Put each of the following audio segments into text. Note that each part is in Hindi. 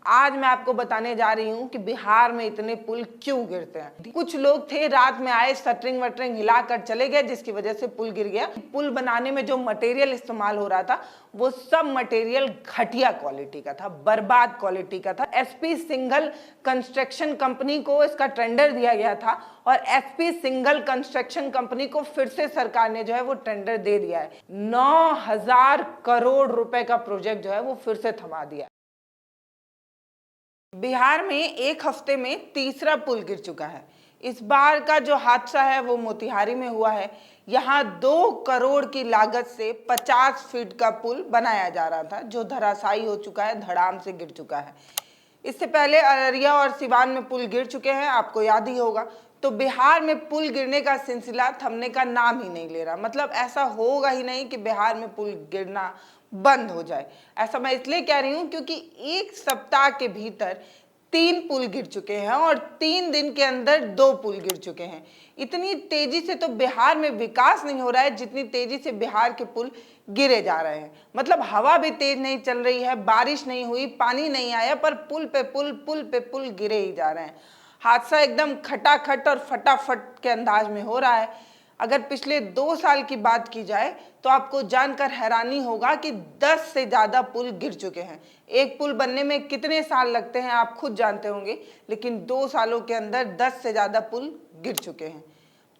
आज मैं आपको बताने जा रही हूँ कि बिहार में इतने पुल क्यों गिरते हैं। कुछ लोग थे रात में आए, शटरिंग वटरिंग हिलाकर चले गए, जिसकी वजह से पुल गिर गया। पुल बनाने में जो मटेरियल इस्तेमाल हो रहा था वो सब मटेरियल घटिया क्वालिटी का था, बर्बाद क्वालिटी का था। एसपी सिंघल कंस्ट्रक्शन कंपनी को इसका टेंडर दिया गया था और एसपी सिंघल कंस्ट्रक्शन कंपनी को फिर से सरकार ने जो है वो टेंडर दे दिया है। 9,000 करोड़ रुपए का प्रोजेक्ट जो है वो फिर से थमा दिया। बिहार में एक हफ्ते में तीसरा पुल गिर चुका है। इस बार का जो हादसा है वो मोतिहारी में हुआ है। यहाँ 2 करोड़ की लागत से 50 फीट का पुल बनाया जा रहा था, जो धराशायी हो चुका है, धड़ाम से गिर चुका है। इससे पहले अररिया और सिवान में पुल गिर चुके हैं, आपको याद ही होगा। तो बिहार में पुल गिरने का सिलसिला थमने का नाम ही नहीं ले रहा। मतलब ऐसा होगा ही नहीं कि बिहार में पुल गिरना बंद हो जाए। ऐसा मैं इसलिए कह रही हूँ क्योंकि एक सप्ताह के भीतर 3 पुल गिर चुके हैं और 3 दिन के अंदर 2 पुल गिर चुके हैं। इतनी तेजी से तो बिहार में विकास नहीं हो रहा है जितनी तेजी से बिहार के पुल गिरे जा रहे हैं। मतलब हवा भी तेज नहीं चल रही है, बारिश नहीं हुई, पानी नहीं आया, पर पुल पे पुल गिरे ही जा रहे हैं। हादसा एकदम खटाखट और फटाफट के अंदाज में हो रहा है। अगर पिछले 2 साल की बात की जाए तो आपको जानकर हैरानी होगा कि 10 से ज़्यादा पुल गिर चुके हैं। एक पुल बनने में कितने साल लगते हैं आप खुद जानते होंगे, लेकिन 2 सालों के अंदर 10 से ज़्यादा पुल गिर चुके हैं।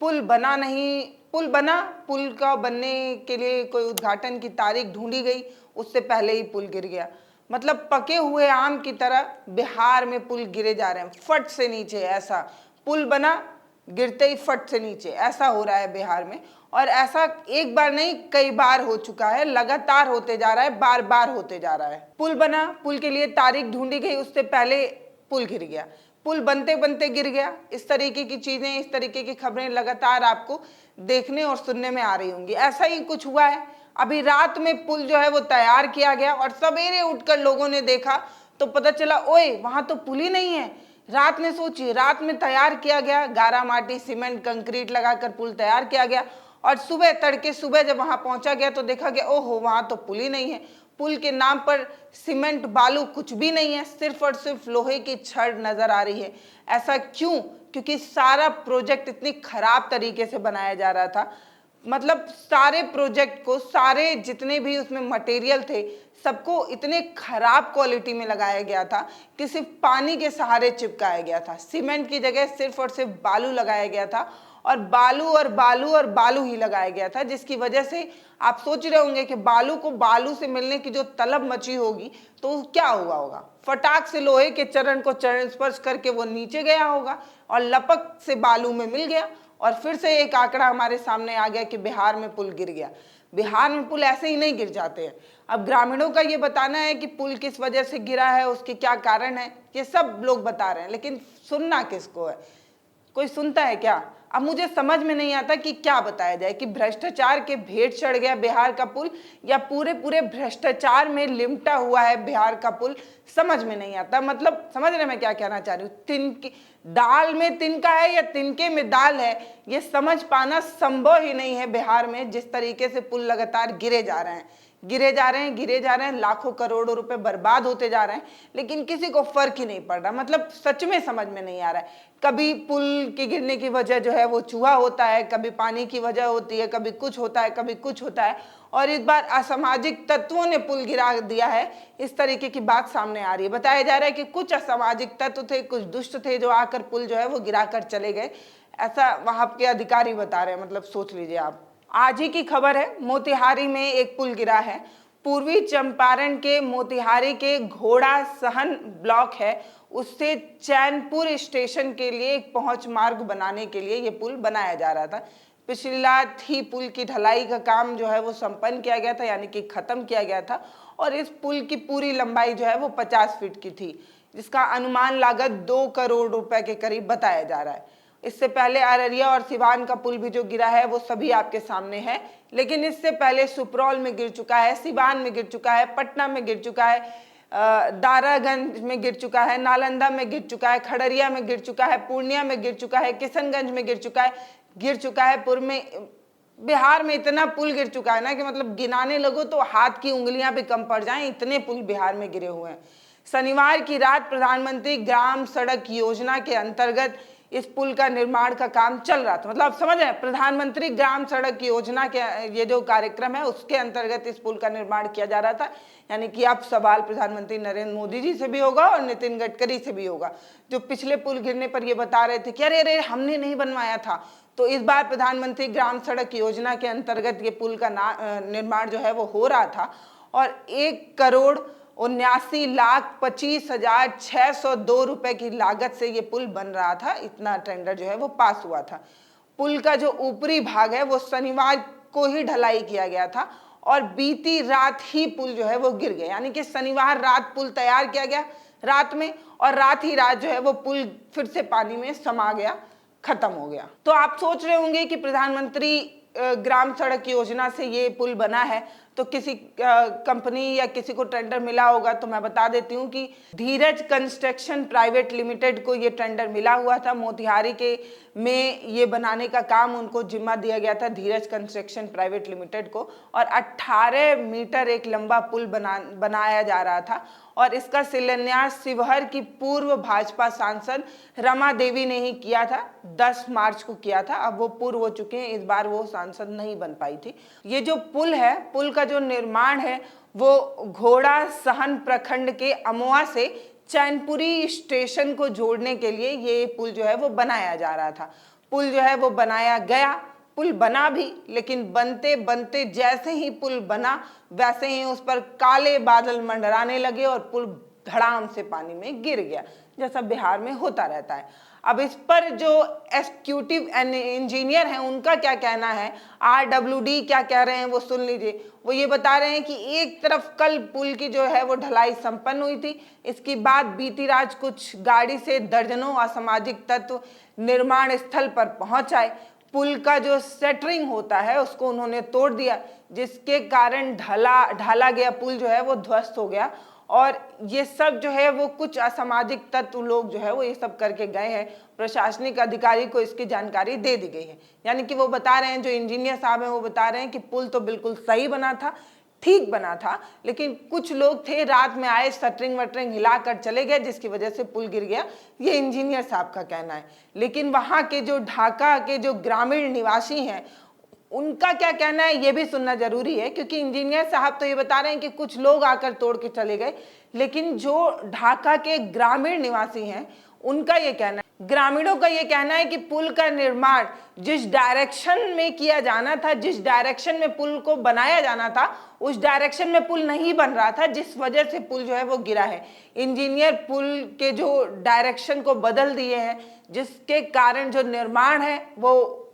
पुल बना नहीं, पुल बना, पुल का बनने के लिए कोई उद्घाटन की तारीख ढूंढी गई, उससे पहले ही पुल गिर गया। मतलब पके हुए आम की तरह बिहार में पुल गिरे जा रहे हैं, फट से नीचे। ऐसा पुल बना, गिरते ही फट से नीचे, ऐसा हो रहा है बिहार में। और ऐसा एक बार नहीं, कई बार हो चुका है, लगातार होते जा रहा है, बार बार होते जा रहा है। पुल बना, पुल के लिए तारीख ढूंढी गई, उससे पहले पुल गिर गया, पुल बनते बनते गिर गया। इस तरीके की चीजें, इस तरीके की खबरें लगातार आपको देखने और सुनने में आ रही होंगी। ऐसा ही कुछ हुआ है। अभी रात में पुल जो है वो तैयार किया गया और सवेरे उठकर लोगों ने देखा तो पता चला, ओए वहां तो पुल ही नहीं है। रात में सोचिए, रात में तैयार किया गया, गारा माटी सीमेंट कंक्रीट लगाकर पुल तैयार किया गया और सुबह तड़के सुबह जब वहां पहुंचा गया तो देखा गया, ओहो वहां तो पुल ही नहीं है। पुल के नाम पर सीमेंट बालू कुछ भी नहीं है, सिर्फ और सिर्फ लोहे की छड़ नजर आ रही है। ऐसा क्यों? क्योंकि सारा प्रोजेक्ट इतनी खराब तरीके से बनाया जा रहा था। मतलब सारे प्रोजेक्ट को, सारे जितने भी उसमें मटेरियल थे, सबको इतने खराब क्वालिटी में लगाया गया था कि सिर्फ पानी के सहारे चिपकाया गया था। सीमेंट की जगह सिर्फ और सिर्फ बालू लगाया गया था और बालू और बालू और बालू ही लगाया गया था, जिसकी वजह से आप सोच रहे होंगे कि बालू को बालू से मिलने की जो तलब मची होगी तो क्या हुआ होगा। फटाक से लोहे के चरण को चरण स्पर्श करके वो नीचे गया होगा और लपक से बालू में मिल गया और फिर से एक आंकड़ा हमारे सामने आ गया कि बिहार में पुल गिर गया। बिहार में पुल ऐसे ही नहीं गिर जाते हैं। अब ग्रामीणों का ये बताना है कि पुल किस वजह से गिरा है, उसके क्या कारण है, ये सब लोग बता रहे हैं, लेकिन सुनना किसको है? कोई सुनता है क्या? अब मुझे समझ में नहीं आता कि क्या बताया जाए, कि भ्रष्टाचार के भेंट चढ़ गया बिहार का पुल या पूरे पूरे भ्रष्टाचार में लिमटा हुआ है बिहार का पुल, समझ में नहीं आता। मतलब समझ रहे मैं क्या कहना चाह रही हूँ? तिनके दाल में तिनका है या तिनके में दाल है, ये समझ पाना संभव ही नहीं है बिहार में। जिस तरीके से पुल लगातार गिरे जा रहे हैं, गिरे जा रहे हैं, गिरे जा रहे हैं, लाखों करोड़ों रुपए बर्बाद होते जा रहे हैं, लेकिन किसी को फर्क ही नहीं पड़ रहा। मतलब सच में समझ में नहीं आ रहा है। कभी पुल के गिरने की वजह जो है वो चूहा होता है, कभी पानी की वजह होती है, कभी कुछ होता है, कभी कुछ होता है, और इस बार असामाजिक तत्वों ने पुल गिरा दिया है, इस तरीके की बात सामने आ रही है। बताया जा रहा है कि कुछ असामाजिक तत्व थे, कुछ दुष्ट थे जो आकर पुल जो है वो गिराकर चले गए, ऐसा वहां के अधिकारी बता रहे हैं। मतलब सोच लीजिए आप। आज ही की खबर है, मोतिहारी में एक पुल गिरा है। पूर्वी चंपारण के मोतिहारी के घोड़ा सहन ब्लॉक है, उससे चैनपुर स्टेशन के लिए एक पहुंच मार्ग बनाने के लिए ये पुल बनाया जा रहा था। पिछली रात ही पुल की ढलाई का काम जो है वो संपन्न किया गया था, यानी कि खत्म किया गया था, और इस पुल की पूरी लंबाई जो है वो 50 फीट की थी, जिसका अनुमान लागत 2 करोड़ रुपए के करीब बताया जा रहा है। इससे पहले अररिया और सिवान का पुल भी जो गिरा है वो सभी आपके सामने है, लेकिन इससे पहले सुपौल में गिर चुका है, सिवान में गिर चुका है, पटना में गिर चुका है, दारागंज में गिर चुका है, नालंदा में गिर चुका है, खगड़िया में गिर चुका है, पूर्णिया में गिर चुका है, किशनगंज में गिर चुका है, पूर्व में। बिहार में इतना पुल गिर चुका है ना कि मतलब गिनाने लगो तो हाथ की उंगलियां भी कम पड़ जाएं, इतने पुल बिहार में गिरे हुए हैं। शनिवार की रात प्रधानमंत्री ग्राम सड़क योजना के अंतर्गत इस पुल का निर्माण का काम चल रहा था। मतलब आप समझ रहे हैं, प्रधानमंत्री ग्राम सड़क योजना के ये जो कार्यक्रम है उसके अंतर्गत इस पुल का निर्माण किया जा रहा था। यानी कि अब सवाल प्रधानमंत्री नरेंद्र मोदी जी से भी होगा और नितिन गडकरी से भी होगा, जो पिछले पुल गिरने पर ये बता रहे थे कि अरे अरे हमने नहीं बनवाया था। तो इस बार प्रधानमंत्री ग्राम सड़क योजना के अंतर्गत ये पुल का निर्माण जो है वो हो रहा था और 1,79,25,602 रुपए की लागत से ये पुल बन रहा था। इतना टेंडर जो है वो पास हुआ था। पुल का जो ऊपरी भाग है वो शनिवार को ही ढलाई किया गया था और बीती रात ही पुल जो है वो गिर गया। यानी कि शनिवार रात पुल तैयार किया गया रात में और रात ही रात जो है वो पुल फिर से पानी में समा गया, खत्म हो गया। तो आप सोच रहे होंगे कि प्रधानमंत्री ग्राम सड़क योजना से ये पुल बना है तो किसी कंपनी या किसी को टेंडर मिला होगा। तो मैं बता देती हूँ कि धीरज कंस्ट्रक्शन प्राइवेट लिमिटेड को ये टेंडर मिला हुआ था। मोतिहारी के में ये बनाने का काम उनको जिम्मा दिया गया था, धीरज कंस्ट्रक्शन प्राइवेट लिमिटेड को। और 18 मीटर एक लंबा पुल बनाया जा रहा था और इसका शिलान्यास शिवहर की पूर्व भाजपा सांसद रमा देवी ने ही किया था। 10 मार्च को किया था। अब वो पूर्व हो चुके हैं, इस बार वो सांसद नहीं बन पाई थी। ये जो पुल है, पुल का जो निर्माण है वो घोड़ा सहन प्रखंड के अमवा से चैनपुरी स्टेशन को जोड़ने के लिए ये पुल जो है वो बनाया जा रहा था। पुल जो है वो बनाया गया, पुल बना भी, लेकिन बनते बनते जैसे ही पुल बना वैसे ही उस पर काले बादल मंडराने लगे और पुल धड़ाम से पानी में गिर गया, जैसा बिहार में होता रहता है। अब इस पर जो एग्जीक्यूटिव इंजीनियर हैं उनका क्या कहना है, RWD क्या कह रहे हैं वो सुन लीजिए। वो ये बता रहे हैं कि एक तरफ कल पुल की जो है वो ढलाई संपन्न हुई थी, इसके बाद बीती रात कुछ गाड़ी से दर्जनों असामाजिक तत्व निर्माण स्थल पर पहुंच आए। पुल का जो सेटरिंग होता है उसको उन्होंने तोड़ दिया, जिसके कारण ढाला गया पुल जो है वो ध्वस्त हो गया। और ये सब जो है वो कुछ असामाजिक तत्व लोग जो है वो ये सब करके गए हैं। प्रशासनिक अधिकारी को इसकी जानकारी दे दी गई है। यानी कि वो बता रहे हैं, जो इंजीनियर साहब हैं वो बता रहे हैं कि पुल तो बिल्कुल सही बना था, ठीक बना था, लेकिन कुछ लोग थे रात में आए, शटरिंग वटरिंग हिलाकर चले गए, जिसकी वजह से पुल गिर गया। ये इंजीनियर साहब का कहना है। लेकिन वहाँ के जो ढाका के जो ग्रामीण निवासी हैं उनका क्या कहना है ये भी सुनना जरूरी है, क्योंकि इंजीनियर साहब तो ये बता रहे हैं कि कुछ लोग आकर तोड़ के चले गए, लेकिन जो ढाका के ग्रामीण निवासी हैं उनका ये कहना है, ग्रामीणों का ये कहना है कि पुल का निर्माण जिस डायरेक्शन में किया जाना था, जिस डायरेक्शन में पुल को बनाया जाना था, उस डायरेक्शन में पुल नहीं बन रहा था, जिस वजह से पुल जो है वो गिरा है। इंजीनियर पुल के जो डायरेक्शन को बदल दिए हैं, जिसके कारण जो निर्माण है वो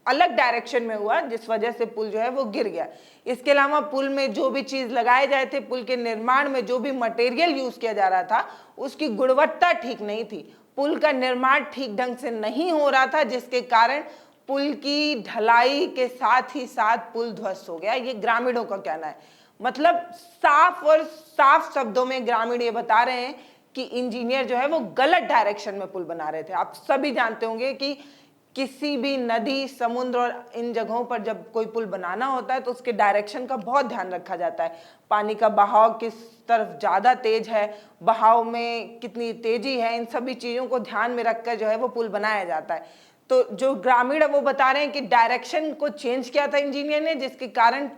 अलग डायरेक्शन में हुआ, जिस वजह से पुल जो है वो गिर गया। इसके अलावा पुल में जो भी चीज लगाए जाए थे, पुल के निर्माण में जो भी मटेरियल यूज किया जा रहा था उसकी गुणवत्ता ठीक नहीं थी। पुल का निर्माण ठीक ढंग से नहीं हो रहा था, जिसके कारण पुल की ढलाई के साथ ही साथ पुल ध्वस्त हो गया। ये ग्रामीणों का कहना है। मतलब साफ और साफ शब्दों में ग्रामीण ये बता रहे हैं कि इंजीनियर जो है वो गलत डायरेक्शन में पुल बना रहे थे। आप सभी जानते होंगे कि किसी भी नदी, समुद्र और इन जगहों पर जब कोई पुल बनाना होता है तो उसके डायरेक्शन का बहुत ध्यान रखा जाता है। पानी का बहाव किस तरफ ज़्यादा तेज है, बहाव में कितनी तेजी है, इन सभी चीज़ों को ध्यान में रखकर जो है वो पुल बनाया जाता है। तो जो ग्रामीण है वो बता रहे हैं कि डायरेक्शन को चेंज किया था इंजीनियर ने, जिसके कारण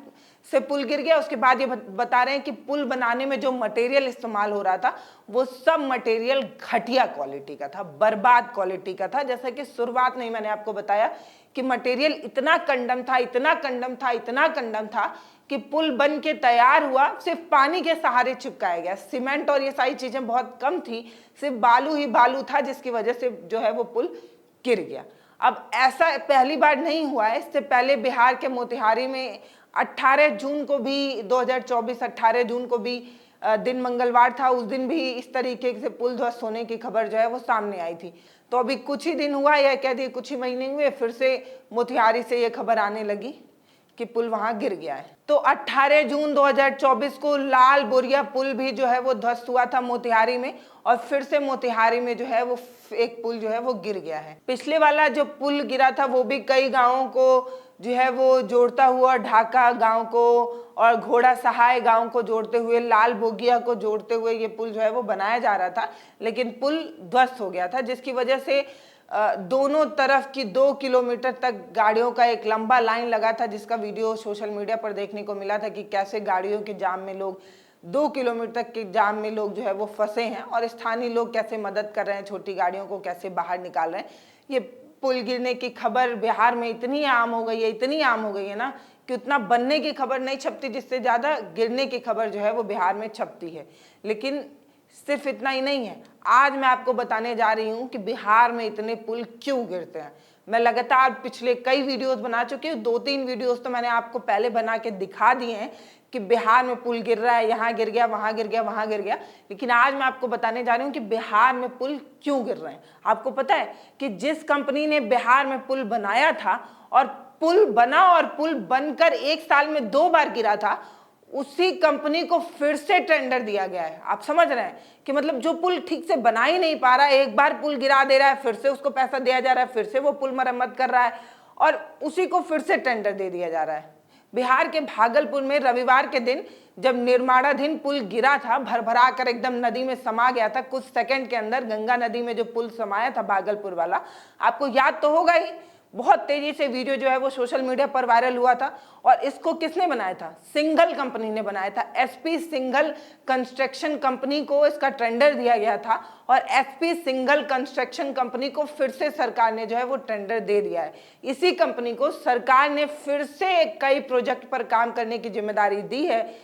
से पुल गिर गया। उसके बाद ये बता रहे हैं कि पुल बनाने में जो मटेरियल इस्तेमाल हो रहा था वो सब मटेरियल घटिया क्वालिटी का था, बर्बाद क्वालिटी का था। जैसा कि शुरुआत में मैंने आपको बताया कि मटेरियल इतना कंडम था, इतना कंडम था, इतना कंडम था कि पुल बन के तैयार हुआ, सिर्फ पानी के सहारे चिपकाया गया। सीमेंट और ये सारी चीजें बहुत कम थी, सिर्फ बालू ही बालू था, जिसकी वजह से जो है वो पुल गिर गया। अब ऐसा पहली बार नहीं हुआ है। इससे पहले बिहार के मोतिहारी में 18 जून को भी 2024 18 जून को भी दिन मंगलवार था, उस दिन भी इस तरीके से पुल ध्वस्त होने की खबर जो है वो सामने आई थी। तो अभी कुछ ही दिन हुआ, या कह दिए कुछ ही महीने हुए, फिर से मोतिहारी से ये खबर आने लगी कि पुल वहां गिर गया है। तो 18 जून 2024 को लाल बोरिया पुल भी जो है वो ध्वस्त हुआ था मोतिहारी में, और फिर से मोतिहारी में जो है वो एक पुल जो है वो गिर गया है। पिछले वाला जो पुल गिरा था वो भी कई गांवों को जो है वो जोड़ता हुआ, ढाका गांव को और घोड़ा सहाय गांव को जोड़ते हुए, लाल बोगिया को जोड़ते हुए ये पुल जो है वो बनाया जा रहा था, लेकिन पुल ध्वस्त हो गया था, जिसकी वजह से दोनों तरफ की 2 किलोमीटर तक गाड़ियों का एक लंबा लाइन लगा था, जिसका वीडियो सोशल मीडिया पर देखने को मिला था कि कैसे गाड़ियों के जाम में लोग 2 किलोमीटर तक के जाम में लोग जो है वो फंसे हैं, और स्थानीय लोग कैसे मदद कर रहे हैं, छोटी गाड़ियों को कैसे बाहर निकाल रहे हैं। ये पुल गिरने की खबर बिहार में इतनी आम हो गई है, इतनी आम हो गई है ना, कि उतना बनने की खबर नहीं छपती, जिससे ज़्यादा गिरने की खबर जो है वो बिहार में छपती है। लेकिन सिर्फ इतना ही नहीं है, आज मैं आपको बताने जा रही हूँ कि बिहार में इतने पुल क्यों गिरते हैं। मैं लगातार पिछले कई वीडियोस बना चुकी हूँ, 2-3 वीडियोस तो मैंने आपको पहले बना के दिखा दिए हैं कि बिहार में पुल गिर रहा है, यहाँ गिर गया, वहाँ गिर गया, वहाँ गिर गया। लेकिन आज मैं आपको बताने जा रही हूँ कि बिहार में पुल क्यों गिर रहे हैं। आपको पता है कि जिस कंपनी ने बिहार में पुल बनाया था, और पुल बना और पुल बनकर 1 साल में 2 बार गिरा था, उसी कंपनी को फिर से टेंडर दिया गया है। आप समझ रहे हैं कि मतलब जो पुल ठीक से बना ही नहीं पा रहा है, एक बार पुल गिरा दे रहा है, फिर से उसको पैसा दिया जा रहा है, फिर से वो पुल मरम्मत कर रहा है, और उसी को फिर से टेंडर दे दिया जा रहा है। बिहार के भागलपुर में रविवार के दिन जब निर्माणाधीन पुल गिरा था, भरभरा कर एकदम नदी में समा गया था, कुछ सेकंड के अंदर गंगा नदी में जो पुल समाया था भागलपुर वाला, आपको याद तो होगा ही। बहुत तेजी से वीडियो जो है वो सोशल मीडिया पर वायरल हुआ था, और इसको किसने बनाया था? सिंघल कंपनी ने बनाया था। एसपी सिंघल कंस्ट्रक्शन कंपनी को इसका टेंडर दिया गया था, और एसपी सिंघल कंस्ट्रक्शन कंपनी को फिर से सरकार ने जो है वो टेंडर दे दिया है। इसी कंपनी को सरकार ने फिर से कई प्रोजेक्ट पर काम करने की जिम्मेदारी दी है।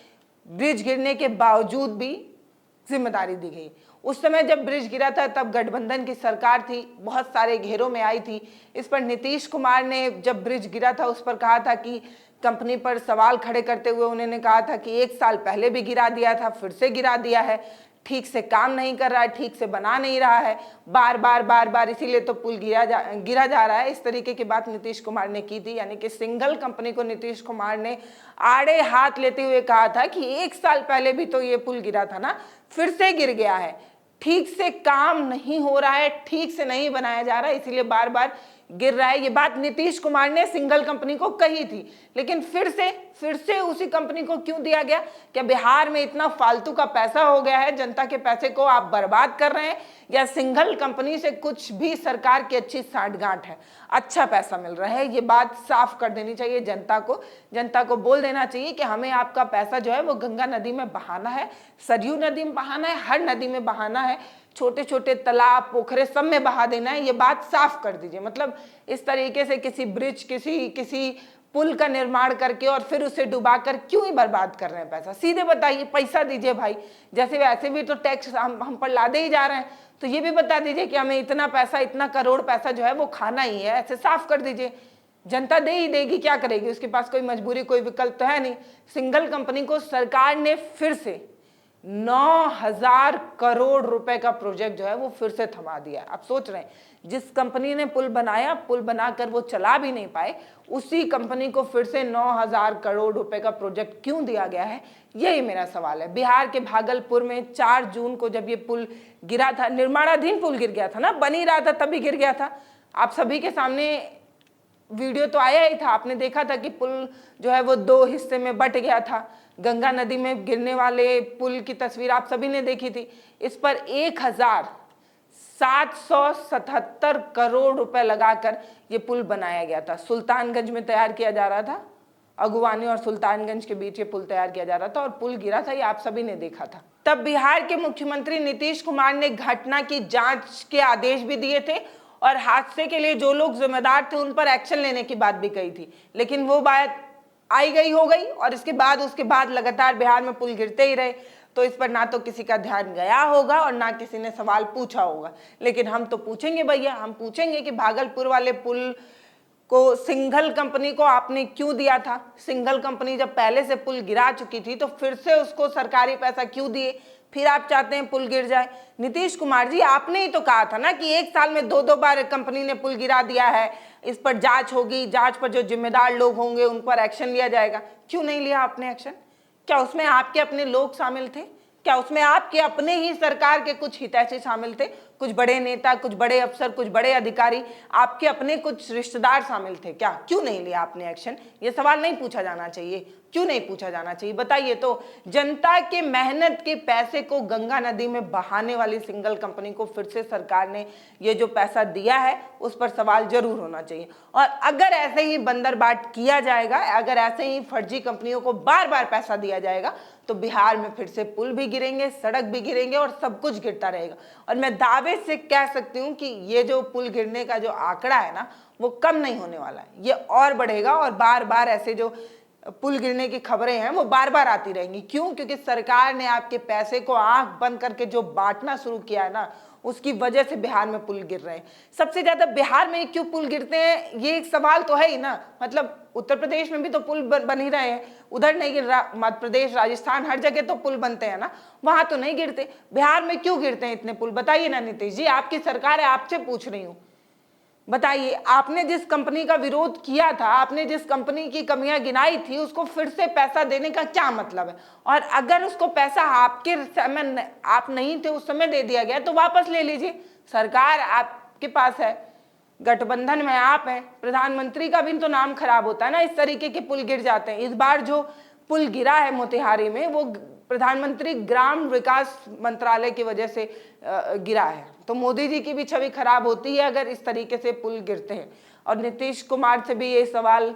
ब्रिज गिरने के बावजूद भी जिम्मेदारी दी गई। उस समय जब ब्रिज गिरा था तब गठबंधन की सरकार थी, बहुत सारे घेरों में आई थी। इस पर नीतीश कुमार ने जब ब्रिज गिरा था उस पर कहा था कि कंपनी पर सवाल खड़े करते हुए उन्होंने कहा था कि 1 साल पहले भी गिरा दिया था, फिर से गिरा दिया है, ठीक से काम नहीं कर रहा है, ठीक से बना नहीं रहा है, बार बार इसीलिए तो पुल गिरा जा रहा है। इस तरीके की बात नीतीश कुमार ने की थी। यानी कि सिंघल कंपनी को नीतीश कुमार ने आड़े हाथ लेते हुए कहा था कि 1 साल पहले भी तो ये पुल गिरा था ना, फिर से गिर गया है, ठीक से काम नहीं हो रहा है, ठीक से नहीं बनाया जा रहा है, इसीलिए बार बार गिर रहा है। ये बात नीतीश कुमार ने सिंघल कंपनी को कही थी। लेकिन फिर से उसी कंपनी को क्यों दिया गया? क्या बिहार में इतना फालतू का पैसा हो गया है, जनता के पैसे को आप बर्बाद कर रहे हैं, या सिंघल कंपनी से कुछ भी सरकार की अच्छी साठगांठ है, अच्छा पैसा मिल रहा है? ये बात साफ कर देनी चाहिए जनता को बोल देना चाहिए कि हमें आपका पैसा जो है वो गंगा नदी में बहाना है, सरयू नदी में बहाना है, हर नदी में बहाना है, छोटे छोटे तालाब पोखरे सब में बहा देना है। ये बात साफ कर दीजिए। मतलब इस तरीके से किसी ब्रिज किसी पुल का निर्माण करके और फिर उसे डुबाकर क्यों ही बर्बाद कर रहे हैं पैसा? सीधे बताइए, पैसा दीजिए भाई। जैसे वैसे भी तो टैक्स हम पर लादे ही जा रहे हैं, तो ये भी बता दीजिए कि हमें इतना पैसा, इतना करोड़ पैसा जो है वो खाना ही है, ऐसे साफ कर दीजिए। जनता दे ही देगी, क्या करेगी? उसके पास कोई मजबूरी, कोई विकल्प तो है नहीं। सिंघल कंपनी को सरकार ने फिर से 9,000 करोड़ रुपए का प्रोजेक्ट जो है वो फिर से थमा दिया। आप सोच रहे हैं, जिस कंपनी ने पुल बनाया, पुल बनाकर वो चला भी नहीं पाए, उसी कंपनी को फिर से 9,000 करोड़ रुपए का प्रोजेक्ट क्यों दिया गया है? यही मेरा सवाल है। बिहार के भागलपुर में 4 जून को जब ये पुल गिरा था, निर्माणाधीन पुल गिर गया था ना, बन ही रहा था तभी गिर गया था। आप सभी के सामने वीडियो तो आया ही था, आपने देखा था कि पुल जो है वो 2 हिस्से में बट गया था। गंगा नदी में गिरने वाले पुल की तस्वीर आप सभी ने देखी थी। इस पर 1,777 करोड़ रुपए लगाकर ये पुल बनाया गया था। सुल्तानगंज में तैयार किया जा रहा था, अगुवानी और सुल्तानगंज के बीच ये पुल तैयार किया जा रहा था, और पुल गिरा था, ये आप सभी ने देखा था। तब बिहार के मुख्यमंत्री नीतीश कुमार ने घटना की जांच के आदेश भी दिए थे, और हादसे के लिए जो लोग जिम्मेदार थे उन पर एक्शन लेने की बात भी कही थी। लेकिन वो बात आई गई हो गई, और उसके बाद लगातार बिहार में पुल गिरते ही रहे। तो इस पर ना तो किसी का ध्यान गया होगा और ना किसी ने सवाल पूछा होगा। लेकिन हम तो पूछेंगे भैया, हम पूछेंगे कि भागलपुर वाले पुल को सिंघल कंपनी को आपने क्यों दिया था? सिंघल कंपनी जब पहले से पुल गिरा चुकी थी तो फिर से उसको सरकारी पैसा क्यों दिए? फिर आप चाहते हैं पुल गिर जाए। नीतीश कुमार जी, आपने ही तो कहा था ना कि एक साल में 2-2 बार कंपनी ने पुल गिरा दिया है, इस पर जांच होगी, जांच पर जो जिम्मेदार लोग होंगे उन पर एक्शन लिया जाएगा। क्यों नहीं लिया आपने एक्शन? क्या उसमें आपके अपने लोग शामिल थे? क्या उसमें आपके अपने ही सरकार के कुछ हितैषी शामिल थे? कुछ बड़े नेता, कुछ बड़े अफसर, कुछ बड़े अधिकारी, आपके अपने कुछ रिश्तेदार शामिल थे क्या? क्यों नहीं लिया आपने एक्शन? ये सवाल नहीं पूछा जाना चाहिए? क्यों नहीं पूछा जाना चाहिए? बताइए तो। जनता के मेहनत के पैसे को गंगा नदी में बहाने वाली सिंगल कंपनी को फिर से सरकार ने ये जो पैसा दिया है उस पर सवाल जरूर होना चाहिए। और अगर ऐसे ही बंदरबाट किया जाएगा, अगर ऐसे ही फर्जी कंपनियों को बार बार पैसा दिया जाएगा, तो बिहार में फिर से पुल भी गिरेंगे, सड़क भी गिरेंगे और सब कुछ गिरता रहेगा। और मैं दावे से कह सकती हूँ कि ये जो पुल गिरने का जो आंकड़ा है ना, वो कम नहीं होने वाला है, ये और बढ़ेगा। और बार बार ऐसे जो पुल गिरने की खबरें हैं वो बार बार आती रहेंगी। क्यों? क्योंकि सरकार ने आपके पैसे को आंख बंद करके जो बांटना शुरू किया है ना, उसकी वजह से बिहार में पुल गिर रहे हैं। सबसे ज्यादा बिहार में क्यों पुल गिरते हैं, ये एक सवाल तो है ही ना। मतलब उत्तर प्रदेश में भी तो पुल बन ही रहे हैं, उधर नहीं गिर रहा। मध्य प्रदेश, राजस्थान, हर जगह तो पुल बनते हैं ना, वहां तो नहीं गिरते। बिहार में क्यों गिरते हैं इतने पुल? बताइए ना नीतीश जी, आपकी सरकार है, आपसे पूछ रही हूँ। बताइए, आपने जिस कंपनी का विरोध किया था, आपने जिस कंपनी की कमियां गिनाई थी, उसको फिर से पैसा देने का क्या मतलब है? और अगर उसको पैसा आपके समय आप नहीं थे उस समय दे दिया गया तो वापस ले लीजिए। सरकार आपके पास है, गठबंधन में आप हैं, प्रधानमंत्री का भी तो नाम खराब होता है ना, इस तरीके के पुल गिर जाते हैं। इस बार जो पुल गिरा है मोतिहारी में, वो प्रधानमंत्री ग्राम विकास मंत्रालय की वजह से गिरा है। तो मोदी जी की भी छवि खराब होती है अगर इस तरीके से पुल गिरते हैं। और नीतीश कुमार से भी ये सवाल,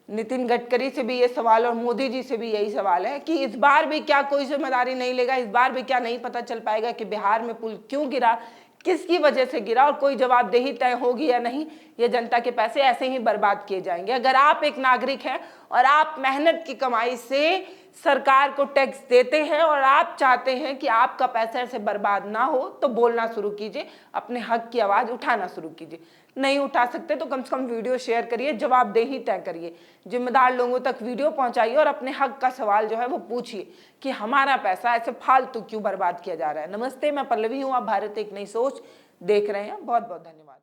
नितिन गडकरी से भी ये सवाल और मोदी जी से भी यही सवाल है कि इस बार भी क्या कोई जिम्मेदारी नहीं लेगा? इस बार भी क्या नहीं पता चल पाएगा कि बिहार में पुल क्यों गिरा, किसकी वजह से गिरा, और कोई जवाबदेही तय होगी या नहीं? ये जनता के पैसे ऐसे ही बर्बाद किए जाएंगे। अगर आप एक नागरिक हैं और आप मेहनत की कमाई से सरकार को टैक्स देते हैं और आप चाहते हैं कि आपका पैसा ऐसे बर्बाद ना हो, तो बोलना शुरू कीजिए, अपने हक की आवाज उठाना शुरू कीजिए। नहीं उठा सकते तो कम से कम वीडियो शेयर करिए, जवाबदेही तय करिए, जिम्मेदार लोगों तक वीडियो पहुंचाइए और अपने हक का सवाल जो है वो पूछिए कि हमारा पैसा ऐसे फालतू क्यों बर्बाद किया जा रहा है। नमस्ते, मैं पल्लवी हूँ, आप भारत एक नई सोच देख रहे हैं। बहुत बहुत धन्यवाद।